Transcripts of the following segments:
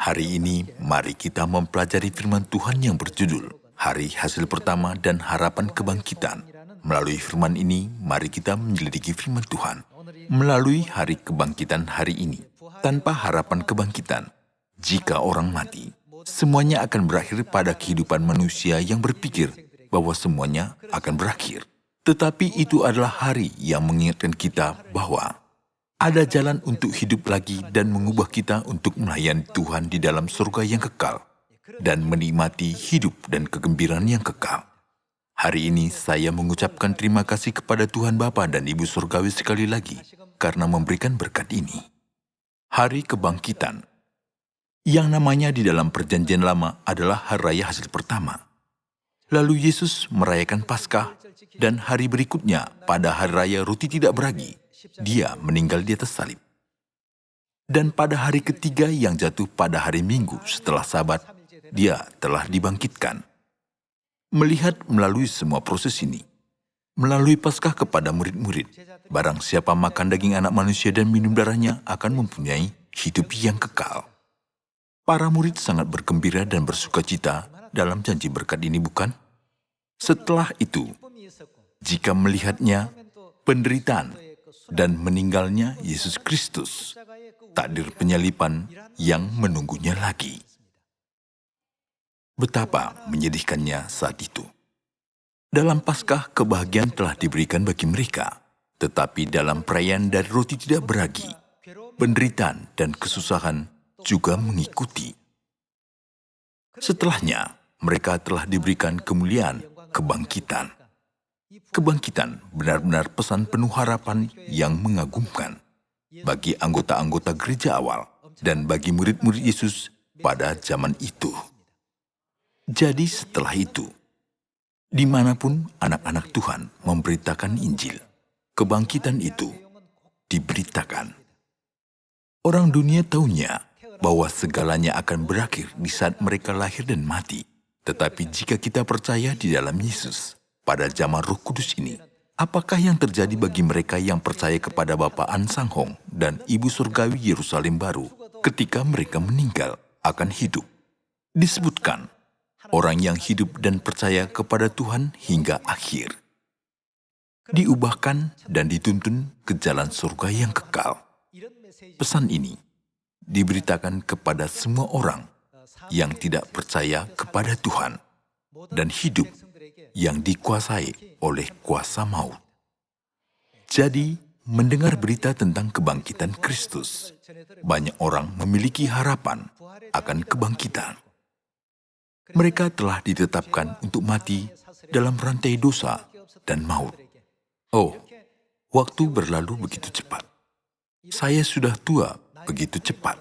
Hari ini, mari kita mempelajari firman Tuhan yang berjudul Hari Hasil Pertama dan Harapan Kebangkitan. Melalui firman ini, mari kita menyelidiki firman Tuhan. Melalui hari kebangkitan hari ini, tanpa harapan kebangkitan, jika orang mati, semuanya akan berakhir pada kehidupan manusia yang berpikir bahwa semuanya akan berakhir. Tetapi itu adalah hari yang mengingatkan kita bahwa ada jalan untuk hidup lagi dan mengubah kita untuk melayani Tuhan di dalam surga yang kekal dan menikmati hidup dan kegembiraan yang kekal. Hari ini saya mengucapkan terima kasih kepada Tuhan Bapa dan Ibu Surgawi sekali lagi karena memberikan berkat ini. Hari Kebangkitan, yang namanya di dalam Perjanjian Lama adalah Hari Raya Hasil Pertama. Lalu Yesus merayakan Paskah dan hari berikutnya pada Hari Raya Roti Tidak Beragi, Dia meninggal di atas salib. Dan pada hari ketiga yang jatuh pada hari Minggu setelah Sabat, Dia telah dibangkitkan. Melihat melalui semua proses ini, melalui Paskah kepada murid-murid, barang siapa makan daging anak manusia dan minum darahnya akan mempunyai hidup yang kekal. Para murid sangat bergembira dan bersukacita dalam janji berkat ini, bukan? Setelah itu, jika melihatnya, penderitaan dan meninggalnya Yesus Kristus, takdir penyalipan yang menunggunya lagi. Betapa menyedihkannya saat itu. Dalam Paskah, kebahagiaan telah diberikan bagi mereka, tetapi dalam perayaan dari Roti Tidak Beragi, penderitaan dan kesusahan juga mengikuti. Setelahnya, mereka telah diberikan kemuliaan kebangkitan. Kebangkitan benar-benar pesan penuh harapan yang mengagumkan bagi anggota-anggota gereja awal dan bagi murid-murid Yesus pada zaman itu. Jadi setelah itu, dimanapun anak-anak Tuhan memberitakan Injil, kebangkitan itu diberitakan. Orang dunia tahunya bahwa segalanya akan berakhir di saat mereka lahir dan mati. Tetapi jika kita percaya di dalam Yesus, pada zaman Roh Kudus ini, apakah yang terjadi bagi mereka yang percaya kepada Bapa Ansanghong dan Ibu Surgawi Yerusalem Baru ketika mereka meninggal akan hidup? Disebutkan, orang yang hidup dan percaya kepada Tuhan hingga akhir, diubahkan dan dituntun ke jalan surga yang kekal. Pesan ini diberitakan kepada semua orang yang tidak percaya kepada Tuhan dan hidup yang dikuasai oleh kuasa maut. Jadi, mendengar berita tentang kebangkitan Kristus, banyak orang memiliki harapan akan kebangkitan. Mereka telah ditetapkan untuk mati dalam rantai dosa dan maut. Oh, waktu berlalu begitu cepat. Saya sudah tua begitu cepat.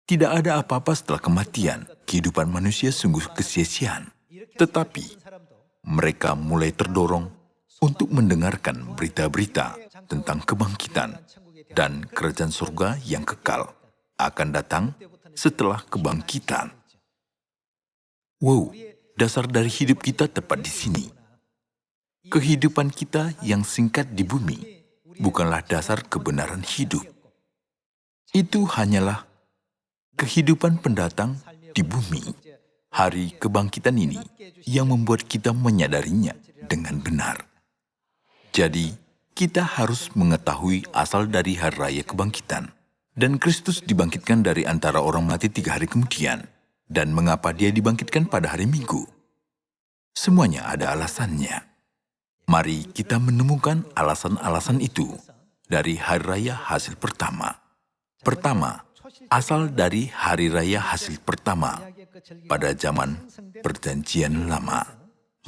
Tidak ada apa-apa setelah kematian. Kehidupan manusia sungguh kesia-siaan. Tetapi, mereka mulai terdorong untuk mendengarkan berita-berita tentang kebangkitan dan kerajaan surga yang kekal akan datang setelah kebangkitan. Wow, dasar dari hidup kita tepat di sini. Kehidupan kita yang singkat di bumi bukanlah dasar kebenaran hidup. Itu hanyalah kehidupan pendatang di bumi. Hari kebangkitan ini yang membuat kita menyadarinya dengan benar. Jadi, kita harus mengetahui asal dari hari raya kebangkitan. Dan Kristus dibangkitkan dari antara orang mati 3 hari kemudian. Dan mengapa dia dibangkitkan pada hari Minggu? Semuanya ada alasannya. Mari kita menemukan alasan-alasan itu dari hari raya hasil pertama. Pertama, asal dari hari raya hasil pertama pada zaman Perjanjian Lama.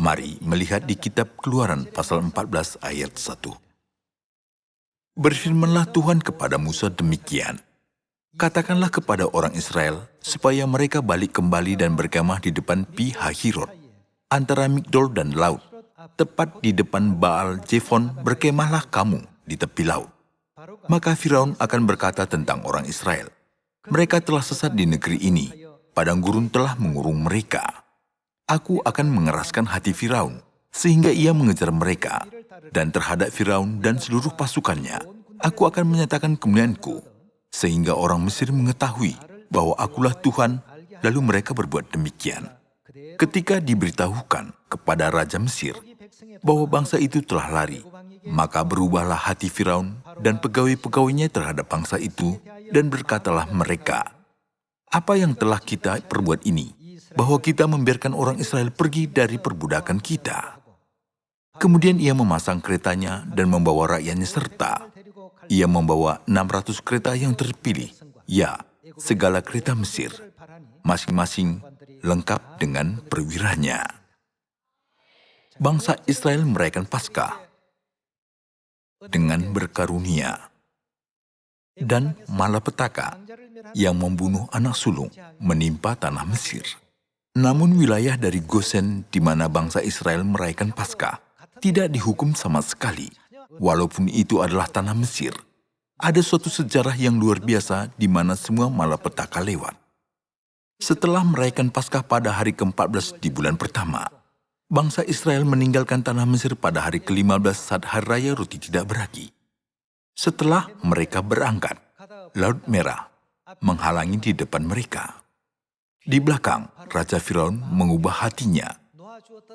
Mari melihat di kitab Keluaran pasal 14 ayat 1. Berfirmanlah Tuhan kepada Musa demikian, katakanlah kepada orang Israel supaya mereka balik kembali dan berkemah di depan Pi Hahirot, antara Migdol dan laut, tepat di depan Baal Zephon berkemahlah kamu di tepi laut. Maka Firaun akan berkata tentang orang Israel, mereka telah sesat di negeri ini, padang gurun telah mengurung mereka. Aku akan mengeraskan hati Firaun, sehingga ia mengejar mereka, dan terhadap Firaun dan seluruh pasukannya, aku akan menyatakan kemuliaanku, sehingga orang Mesir mengetahui bahwa akulah Tuhan, lalu mereka berbuat demikian. Ketika diberitahukan kepada Raja Mesir bahwa bangsa itu telah lari, maka berubahlah hati Firaun dan pegawai-pegawainya terhadap bangsa itu, dan berkatalah mereka, "Apa yang telah kita perbuat ini, bahwa kita membiarkan orang Israel pergi dari perbudakan kita?" Kemudian ia memasang keretanya dan membawa rakyatnya serta. Ia membawa 600 kereta yang terpilih, ya, segala kereta Mesir, masing-masing lengkap dengan perwiranya. Bangsa Israel merayakan Paskah dengan berkarunia, dan malapetaka yang membunuh anak sulung menimpa tanah Mesir. Namun wilayah dari Gosen di mana bangsa Israel merayakan Paskah tidak dihukum sama sekali, walaupun itu adalah tanah Mesir. Ada suatu sejarah yang luar biasa di mana semua malapetaka lewat. Setelah merayakan Paskah pada hari ke-14 di bulan pertama, bangsa Israel meninggalkan tanah Mesir pada hari ke-15 saat Hari Raya Roti Tidak Beragi. Setelah mereka berangkat, Laut Merah menghalangi di depan mereka. Di belakang, Raja Firaun mengubah hatinya,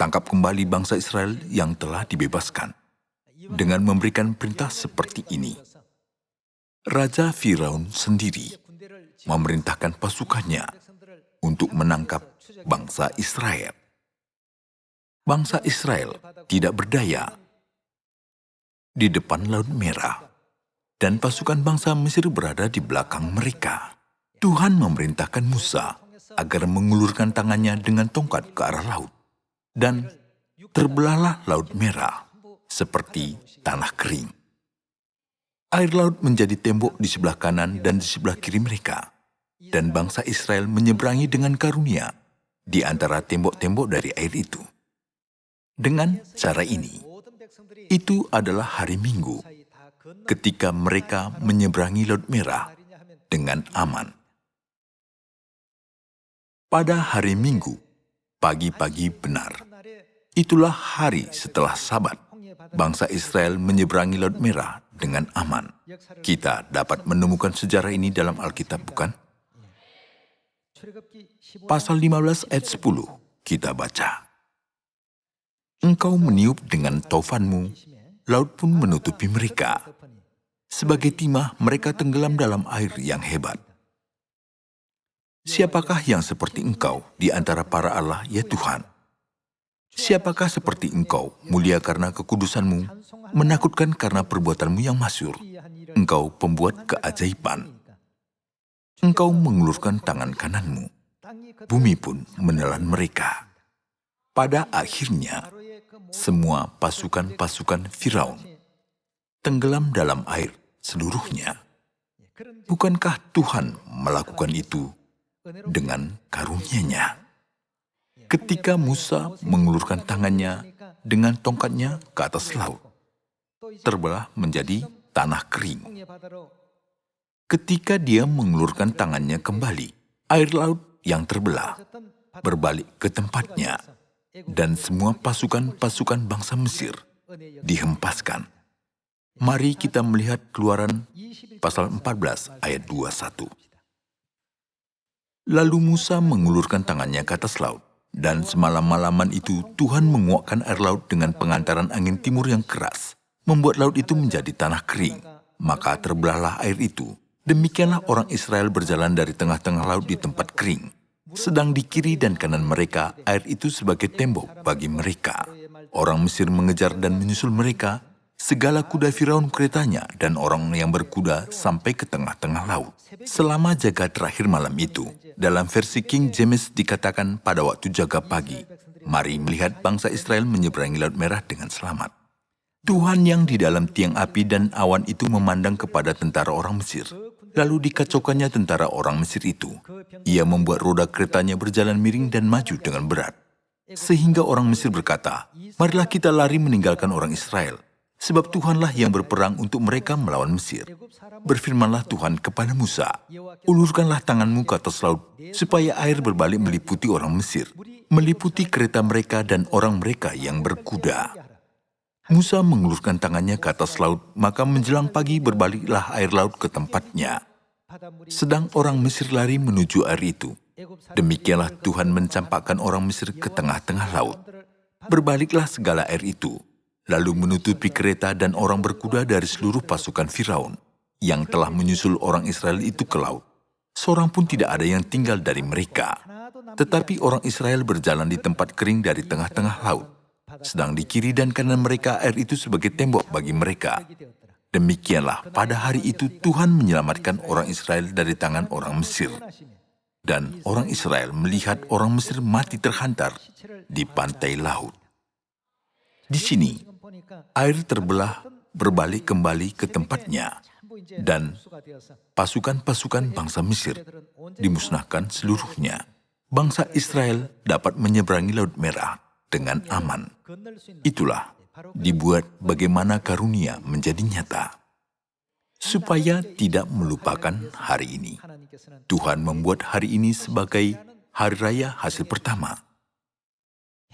tangkap kembali bangsa Israel yang telah dibebaskan, dengan memberikan perintah seperti ini. Raja Firaun sendiri memerintahkan pasukannya untuk menangkap bangsa Israel. Bangsa Israel tidak berdaya di depan Laut Merah, dan pasukan bangsa Mesir berada di belakang mereka. Tuhan memerintahkan Musa agar mengulurkan tangannya dengan tongkat ke arah laut, dan terbelahlah Laut Merah seperti tanah kering. Air laut menjadi tembok di sebelah kanan dan di sebelah kiri mereka, dan bangsa Israel menyeberangi dengan karunia di antara tembok-tembok dari air itu. Dengan cara ini, itu adalah hari Minggu, ketika mereka menyeberangi Laut Merah dengan aman. Pada hari Minggu, pagi-pagi benar, itulah hari setelah Sabat, bangsa Israel menyeberangi Laut Merah dengan aman. Kita dapat menemukan sejarah ini dalam Alkitab, bukan? Pasal 15 ayat 10, kita baca, "Engkau meniup dengan taufanmu, laut pun menutupi mereka. Sebagai timah mereka tenggelam dalam air yang hebat." Siapakah yang seperti engkau di antara para Allah, ya Tuhan? Siapakah seperti engkau, mulia karena kekudusanmu, menakutkan karena perbuatanmu yang masyhur? Engkau pembuat keajaiban. Engkau mengulurkan tangan kananmu. Bumi pun menelan mereka. Pada akhirnya, semua pasukan-pasukan Firaun tenggelam dalam air seluruhnya. Bukankah Tuhan melakukan itu dengan karunia-Nya? Ketika Musa mengulurkan tangannya dengan tongkatnya ke atas laut, terbelah menjadi tanah kering. Ketika dia mengulurkan tangannya kembali, air laut yang terbelah berbalik ke tempatnya, dan semua pasukan-pasukan bangsa Mesir dihempaskan. Mari kita melihat Keluaran pasal 14 ayat 21. Lalu Musa mengulurkan tangannya ke atas laut, dan semalam-malaman itu Tuhan menguakkan air laut dengan pengantaran angin timur yang keras, membuat laut itu menjadi tanah kering. Maka terbelahlah air itu. Demikianlah orang Israel berjalan dari tengah-tengah laut di tempat kering. Sedang di kiri dan kanan mereka, air itu sebagai tembok bagi mereka. Orang Mesir mengejar dan menyusul mereka, segala kuda Firaun keretanya dan orang yang berkuda sampai ke tengah-tengah laut. Selama jaga terakhir malam itu, dalam versi King James dikatakan pada waktu jaga pagi, mari melihat bangsa Israel menyeberangi Laut Merah dengan selamat. Tuhan yang di dalam tiang api dan awan itu memandang kepada tentara orang Mesir. Lalu dikacaukannya tentara orang Mesir itu. Ia membuat roda keretanya berjalan miring dan maju dengan berat. Sehingga orang Mesir berkata, "Marilah kita lari meninggalkan orang Israel, sebab Tuhanlah yang berperang untuk mereka melawan Mesir." Berfirmanlah Tuhan kepada Musa, "Ulurkanlah tanganmu ke atas laut, supaya air berbalik meliputi orang Mesir, meliputi kereta mereka dan orang mereka yang berkuda." Musa mengulurkan tangannya ke atas laut, maka menjelang pagi berbaliklah air laut ke tempatnya. Sedang orang Mesir lari menuju air itu. Demikianlah Tuhan mencampakkan orang Mesir ke tengah-tengah laut. Berbaliklah segala air itu, lalu menutupi kereta dan orang berkuda dari seluruh pasukan Firaun yang telah menyusul orang Israel itu ke laut. Seorang pun tidak ada yang tinggal dari mereka. Tetapi orang Israel berjalan di tempat kering dari tengah-tengah laut. Sedang di kiri dan kanan mereka air itu sebagai tembok bagi mereka. Demikianlah pada hari itu Tuhan menyelamatkan orang Israel dari tangan orang Mesir. Dan orang Israel melihat orang Mesir mati terhantar di pantai laut. Di sini, air terbelah berbalik kembali ke tempatnya. Dan pasukan-pasukan bangsa Mesir dimusnahkan seluruhnya. Bangsa Israel dapat menyeberangi Laut Merah dengan aman. Itulah dibuat bagaimana karunia menjadi nyata. Supaya tidak melupakan hari ini, Tuhan membuat hari ini sebagai hari raya hasil pertama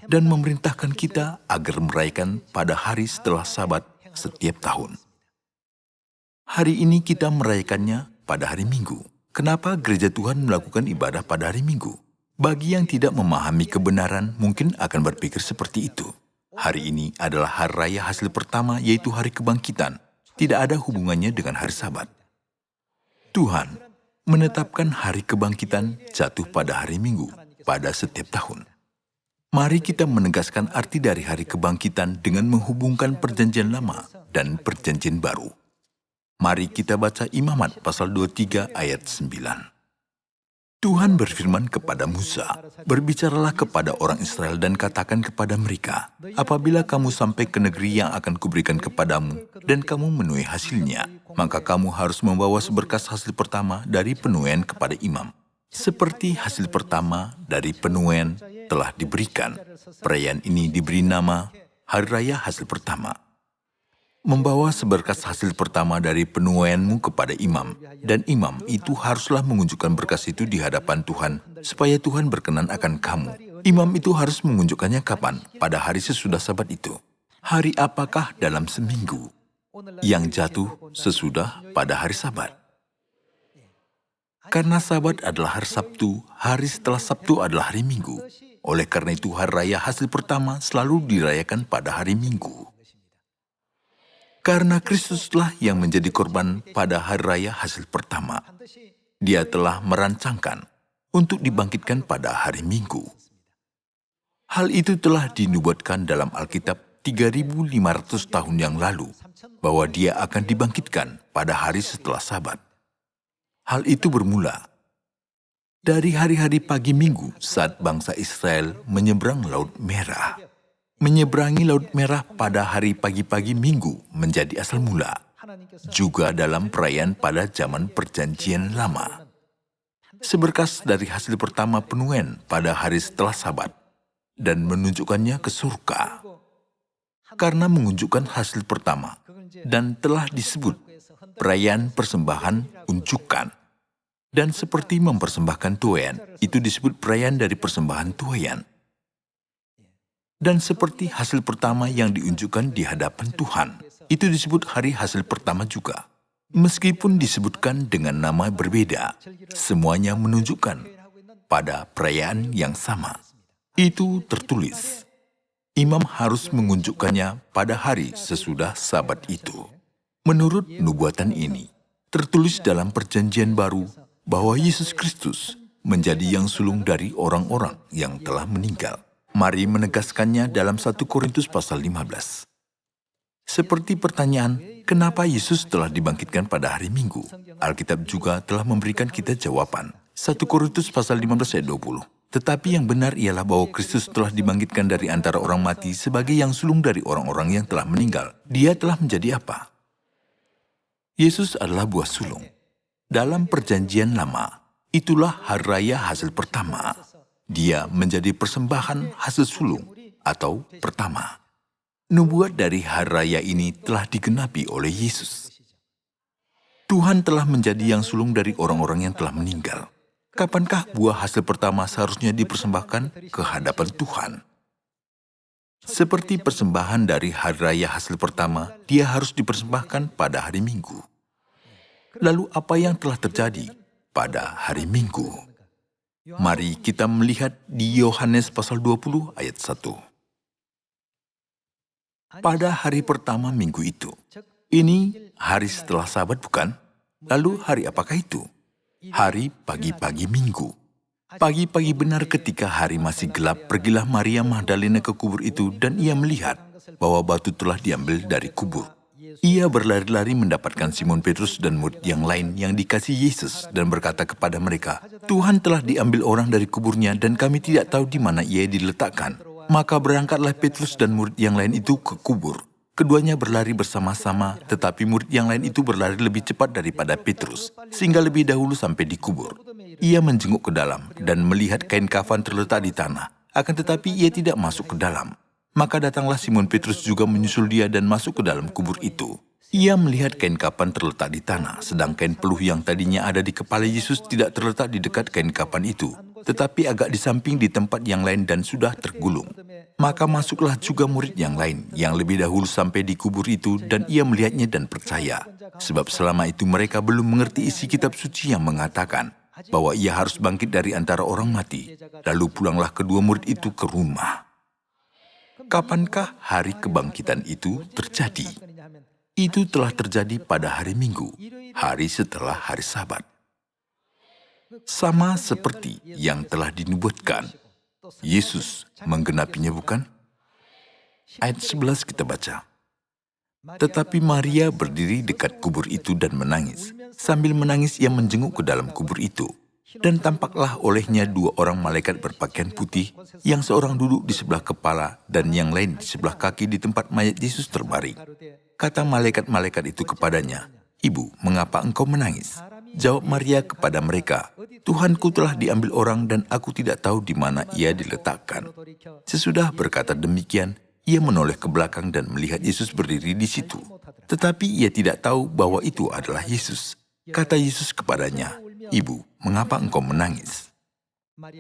dan memerintahkan kita agar merayakan pada hari setelah Sabat setiap tahun. Hari ini kita merayakannya pada hari Minggu. Kenapa gereja Tuhan melakukan ibadah pada hari Minggu? Bagi yang tidak memahami kebenaran mungkin akan berpikir seperti itu. Hari ini adalah hari raya hasil pertama, yaitu hari kebangkitan. Tidak ada hubungannya dengan hari Sabat. Tuhan menetapkan hari kebangkitan jatuh pada hari Minggu pada setiap tahun. Mari kita menegaskan arti dari hari kebangkitan dengan menghubungkan perjanjian lama dan perjanjian baru. Mari kita baca Imamat pasal 23 ayat 9. Tuhan berfirman kepada Musa, "Berbicaralah kepada orang Israel dan katakan kepada mereka, apabila kamu sampai ke negeri yang akan kuberikan kepadamu dan kamu menuai hasilnya, maka kamu harus membawa seberkas hasil pertama dari penuaian kepada imam. Seperti hasil pertama dari penuaian telah diberikan, perayaan ini diberi nama Hari Raya Hasil Pertama. Membawa seberkas hasil pertama dari penuaianmu kepada imam, dan imam itu haruslah mengunjukkan berkas itu di hadapan Tuhan, supaya Tuhan berkenan akan kamu. Imam itu harus mengunjukkannya kapan? Pada hari sesudah Sabat itu. Hari apakah dalam seminggu yang jatuh sesudah pada hari Sabat? Karena Sabat adalah hari Sabtu, hari setelah Sabtu adalah hari Minggu. Oleh karena itu hari raya hasil pertama selalu dirayakan pada hari Minggu. Karena Kristuslah yang menjadi korban pada hari raya hasil pertama. Dia telah merancangkan untuk dibangkitkan pada hari Minggu. Hal itu telah dinubuatkan dalam Alkitab 3.500 tahun yang lalu, bahwa dia akan dibangkitkan pada hari setelah Sabat. Hal itu bermula dari hari-hari pagi Minggu saat bangsa Israel menyeberang Laut Merah. Menyeberangi Laut Merah pada hari pagi-pagi Minggu menjadi asal mula, juga dalam perayaan pada zaman Perjanjian Lama. Seberkas dari hasil pertama penuaian pada hari setelah Sabat, dan menunjukkannya ke surga. Karena mengunjukkan hasil pertama, dan telah disebut perayaan persembahan unjukan. Dan seperti mempersembahkan tuaian, itu disebut perayaan dari persembahan tuaian. Dan seperti hasil pertama yang diunjukkan di hadapan Tuhan, itu disebut hari hasil pertama juga. Meskipun disebutkan dengan nama berbeda, semuanya menunjukkan pada perayaan yang sama. Itu tertulis, imam harus mengunjukkannya pada hari sesudah Sabat itu. Menurut nubuatan ini, tertulis dalam Perjanjian Baru bahwa Yesus Kristus menjadi yang sulung dari orang-orang yang telah meninggal. Mari menegaskannya dalam 1 Korintus pasal 15. Seperti pertanyaan, kenapa Yesus telah dibangkitkan pada hari Minggu? Alkitab juga telah memberikan kita jawaban. 1 Korintus pasal 15 ayat 20. Tetapi yang benar ialah bahwa Kristus telah dibangkitkan dari antara orang mati sebagai yang sulung dari orang-orang yang telah meninggal. Dia telah menjadi apa? Yesus adalah buah sulung. Dalam Perjanjian Lama, itulah hari raya hasil pertama. Dia menjadi persembahan hasil sulung atau pertama. Nubuat dari hari raya ini telah digenapi oleh Yesus. Tuhan telah menjadi yang sulung dari orang-orang yang telah meninggal. Kapankah buah hasil pertama seharusnya dipersembahkan ke hadapan Tuhan? Seperti persembahan dari hari raya hasil pertama, dia harus dipersembahkan pada hari Minggu. Lalu apa yang telah terjadi pada hari Minggu? Mari kita melihat di Yohanes pasal 20 ayat 1. Pada hari pertama minggu itu, ini hari setelah Sabat bukan? Lalu hari apakah itu? Hari pagi-pagi minggu. Pagi-pagi benar ketika hari masih gelap, pergilah Maria Magdalena ke kubur itu dan ia melihat bahwa batu telah diambil dari kubur. Ia berlari-lari mendapatkan Simon Petrus dan murid yang lain yang dikasih Yesus dan berkata kepada mereka, "Tuhan telah diambil orang dari kuburnya dan kami tidak tahu di mana ia diletakkan." Maka berangkatlah Petrus dan murid yang lain itu ke kubur. Keduanya berlari bersama-sama, tetapi murid yang lain itu berlari lebih cepat daripada Petrus, sehingga lebih dahulu sampai di kubur. Ia menjenguk ke dalam dan melihat kain kafan terletak di tanah, akan tetapi ia tidak masuk ke dalam. Maka datanglah Simon Petrus juga menyusul dia dan masuk ke dalam kubur itu. Ia melihat kain kafan terletak di tanah, sedang kain peluh yang tadinya ada di kepala Yesus tidak terletak di dekat kain kafan itu, tetapi agak di samping di tempat yang lain dan sudah tergulung. Maka masuklah juga murid yang lain, yang lebih dahulu sampai di kubur itu, dan ia melihatnya dan percaya. Sebab selama itu mereka belum mengerti isi kitab suci yang mengatakan bahwa ia harus bangkit dari antara orang mati. Lalu pulanglah kedua murid itu ke rumah. Kapankah hari kebangkitan itu terjadi? Itu telah terjadi pada hari Minggu, hari setelah hari Sabat. Sama seperti yang telah dinubuatkan, Yesus menggenapinya bukan? Ayat 11 kita baca. Tetapi Maria berdiri dekat kubur itu dan menangis. Sambil menangis ia menjenguk ke dalam kubur itu. Dan tampaklah olehnya dua orang malaikat berpakaian putih, yang seorang duduk di sebelah kepala dan yang lain di sebelah kaki di tempat mayat Yesus terbaring. Kata malaikat-malaikat itu kepadanya, "Ibu, mengapa engkau menangis?" Jawab Maria kepada mereka, "Tuhanku telah diambil orang dan aku tidak tahu di mana ia diletakkan." Sesudah berkata demikian, ia menoleh ke belakang dan melihat Yesus berdiri di situ. Tetapi ia tidak tahu bahwa itu adalah Yesus. Kata Yesus kepadanya, "Ibu, mengapa engkau menangis?"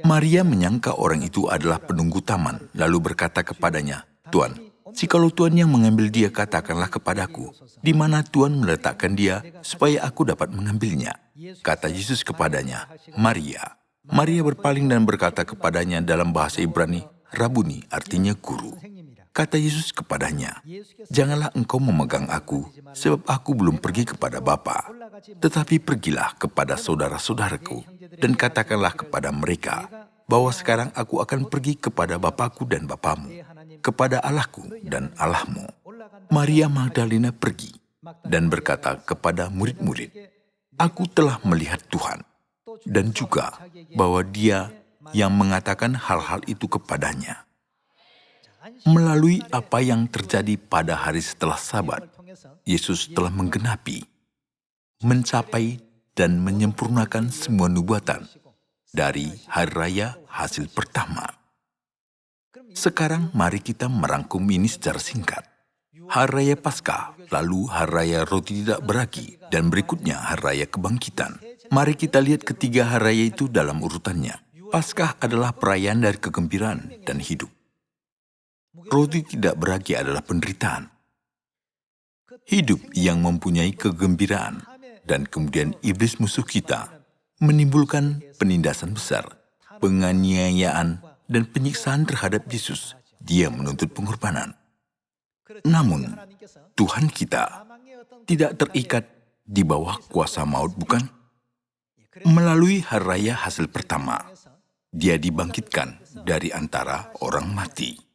Maria menyangka orang itu adalah penunggu taman, lalu berkata kepadanya, "Tuan, jikalau Tuan yang mengambil dia, katakanlah kepadaku, di mana Tuan meletakkan dia, supaya aku dapat mengambilnya." Kata Yesus kepadanya, "Maria." Maria berpaling dan berkata kepadanya dalam bahasa Ibrani, "Rabuni," artinya guru. Kata Yesus kepadanya, "Janganlah engkau memegang aku, sebab aku belum pergi kepada Bapa. Tetapi pergilah kepada saudara-saudaraku, dan katakanlah kepada mereka, bahwa sekarang aku akan pergi kepada Bapakku dan Bapamu, kepada Allahku dan Allahmu." Maria Magdalena pergi dan berkata kepada murid-murid, "Aku telah melihat Tuhan," dan juga bahwa Dia yang mengatakan hal-hal itu kepadanya. Melalui apa yang terjadi pada hari setelah Sabat, Yesus telah menggenapi, mencapai, dan menyempurnakan semua nubuatan dari hari raya hasil pertama. Sekarang mari kita merangkum ini secara singkat. Hari Raya Paskah, lalu Hari Raya Roti Tidak Beragi, dan berikutnya Hari Raya Kebangkitan. Mari kita lihat ketiga hari raya itu dalam urutannya. Paskah adalah perayaan dari kegembiraan dan hidup. Roti tidak beragi adalah penderitaan. Hidup yang mempunyai kegembiraan, dan kemudian iblis musuh kita menimbulkan penindasan besar, penganiayaan, dan penyiksaan terhadap Yesus. Dia menuntut pengorbanan. Namun, Tuhan kita tidak terikat di bawah kuasa maut, bukan? Melalui hari raya hasil pertama, Dia dibangkitkan dari antara orang mati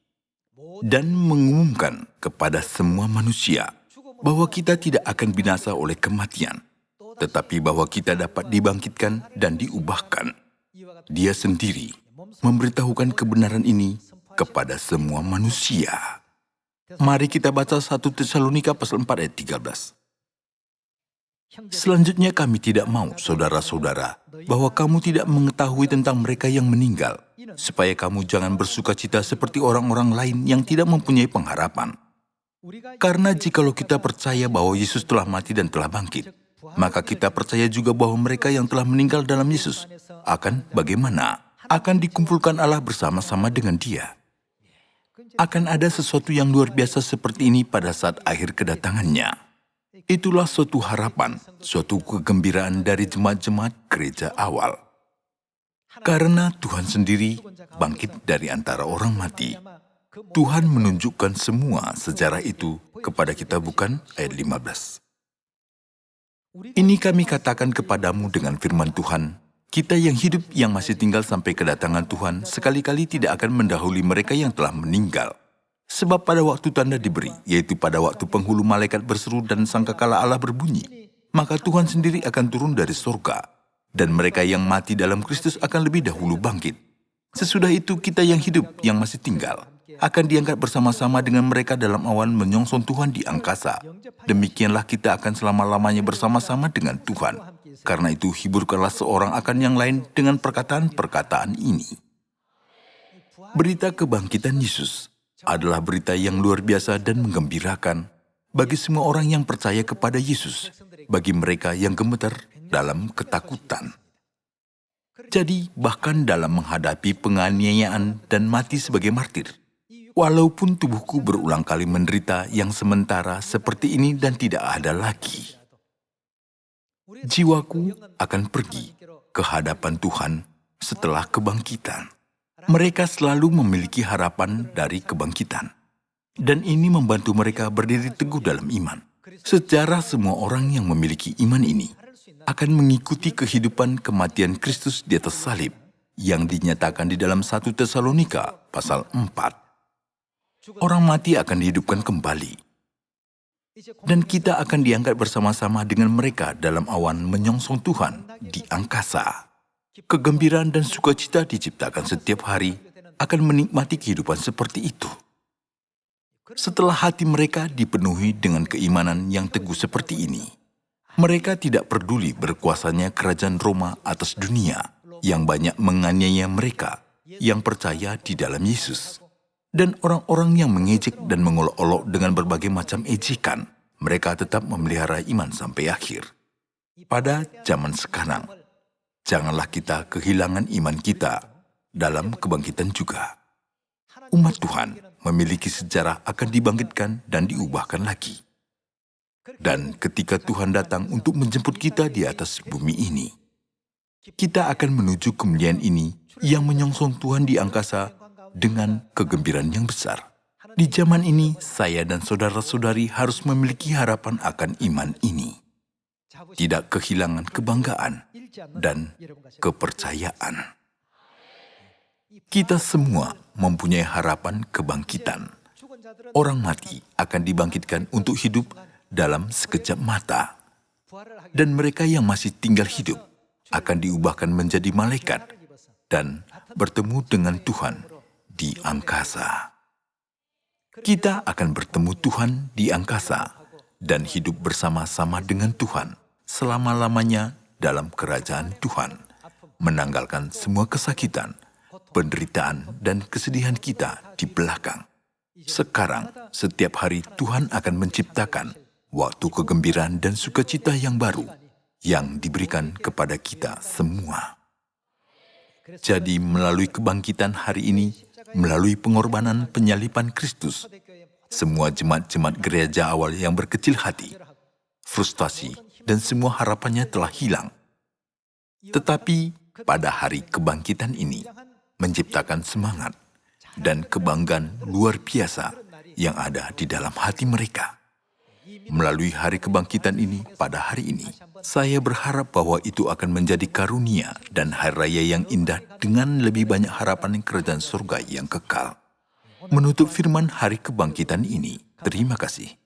dan mengumumkan kepada semua manusia bahwa kita tidak akan binasa oleh kematian, tetapi bahwa kita dapat dibangkitkan dan diubahkan. Dia sendiri memberitahukan kebenaran ini kepada semua manusia. Mari kita baca 1 Tesalonika pasal 4 ayat 13. "Selanjutnya kami tidak mau, saudara-saudara, bahwa kamu tidak mengetahui tentang mereka yang meninggal, supaya kamu jangan bersukacita seperti orang-orang lain yang tidak mempunyai pengharapan. Karena jikalau kita percaya bahwa Yesus telah mati dan telah bangkit, maka kita percaya juga bahwa mereka yang telah meninggal dalam Yesus akan bagaimana? Akan dikumpulkan Allah bersama-sama dengan Dia." Akan ada sesuatu yang luar biasa seperti ini pada saat akhir kedatangannya. Itulah suatu harapan, suatu kegembiraan dari jemaat-jemaat gereja awal. Karena Tuhan sendiri bangkit dari antara orang mati. Tuhan menunjukkan semua sejarah itu kepada kita, bukan? Ayat 15. Ini kami katakan kepadamu dengan firman Tuhan, kita yang hidup yang masih tinggal sampai kedatangan Tuhan sekali-kali tidak akan mendahului mereka yang telah meninggal. Sebab pada waktu tanda diberi, yaitu pada waktu penghulu malaikat berseru dan sangkakala Allah berbunyi, maka Tuhan sendiri akan turun dari surga, dan mereka yang mati dalam Kristus akan lebih dahulu bangkit. Sesudah itu kita yang hidup yang masih tinggal akan diangkat bersama-sama dengan mereka dalam awan menyongsong Tuhan di angkasa. Demikianlah kita akan selama-lamanya bersama-sama dengan Tuhan. Karena itu hiburkanlah seorang akan yang lain dengan perkataan-perkataan ini. Berita kebangkitan Yesus adalah berita yang luar biasa dan menggembirakan bagi semua orang yang percaya kepada Yesus, bagi mereka yang gemetar dalam ketakutan. Jadi, bahkan dalam menghadapi penganiayaan dan mati sebagai martir, walaupun tubuhku berulang kali menderita yang sementara seperti ini dan tidak ada lagi, jiwaku akan pergi ke hadapan Tuhan setelah kebangkitan. Mereka selalu memiliki harapan dari kebangkitan. Dan ini membantu mereka berdiri teguh dalam iman. Secara semua orang yang memiliki iman ini akan mengikuti kehidupan kematian Kristus di atas salib yang dinyatakan di dalam 1 Tesalonika pasal 4. Orang mati akan dihidupkan kembali. Dan kita akan diangkat bersama-sama dengan mereka dalam awan menyongsong Tuhan di angkasa. Kegembiraan dan sukacita diciptakan setiap hari akan menikmati kehidupan seperti itu. Setelah hati mereka dipenuhi dengan keimanan yang teguh seperti ini, mereka tidak peduli berkuasanya kerajaan Roma atas dunia yang banyak menganiaya mereka yang percaya di dalam Yesus. Dan orang-orang yang mengejek dan mengolok-olok dengan berbagai macam ejekan, mereka tetap memelihara iman sampai akhir. Pada zaman sekarang, janganlah kita kehilangan iman kita dalam kebangkitan juga. Umat Tuhan memiliki sejarah akan dibangkitkan dan diubahkan lagi. Dan ketika Tuhan datang untuk menjemput kita di atas bumi ini, kita akan menuju kemuliaan ini yang menyongsong Tuhan di angkasa dengan kegembiraan yang besar. Di zaman ini, saya dan saudara-saudari harus memiliki harapan akan iman ini. Tidak kehilangan kebanggaan dan kepercayaan. Kita semua mempunyai harapan kebangkitan. Orang mati akan dibangkitkan untuk hidup dalam sekejap mata. Dan mereka yang masih tinggal hidup akan diubahkan menjadi malaikat dan bertemu dengan Tuhan di angkasa. Kita akan bertemu Tuhan di angkasa dan hidup bersama-sama dengan Tuhan selama-lamanya dalam kerajaan Tuhan, menanggalkan semua kesakitan, penderitaan, dan kesedihan kita di belakang. Sekarang, setiap hari Tuhan akan menciptakan waktu kegembiraan dan sukacita yang baru yang diberikan kepada kita semua. Jadi, melalui kebangkitan hari ini, melalui pengorbanan penyaliban Kristus, semua jemaat-jemaat gereja awal yang berkecil hati, frustasi, dan semua harapannya telah hilang. Tetapi pada hari kebangkitan ini, menciptakan semangat dan kebanggaan luar biasa yang ada di dalam hati mereka. Melalui hari kebangkitan ini, pada hari ini, saya berharap bahwa itu akan menjadi karunia dan hari raya yang indah dengan lebih banyak harapan kerajaan surga yang kekal. Menutup firman hari kebangkitan ini, terima kasih.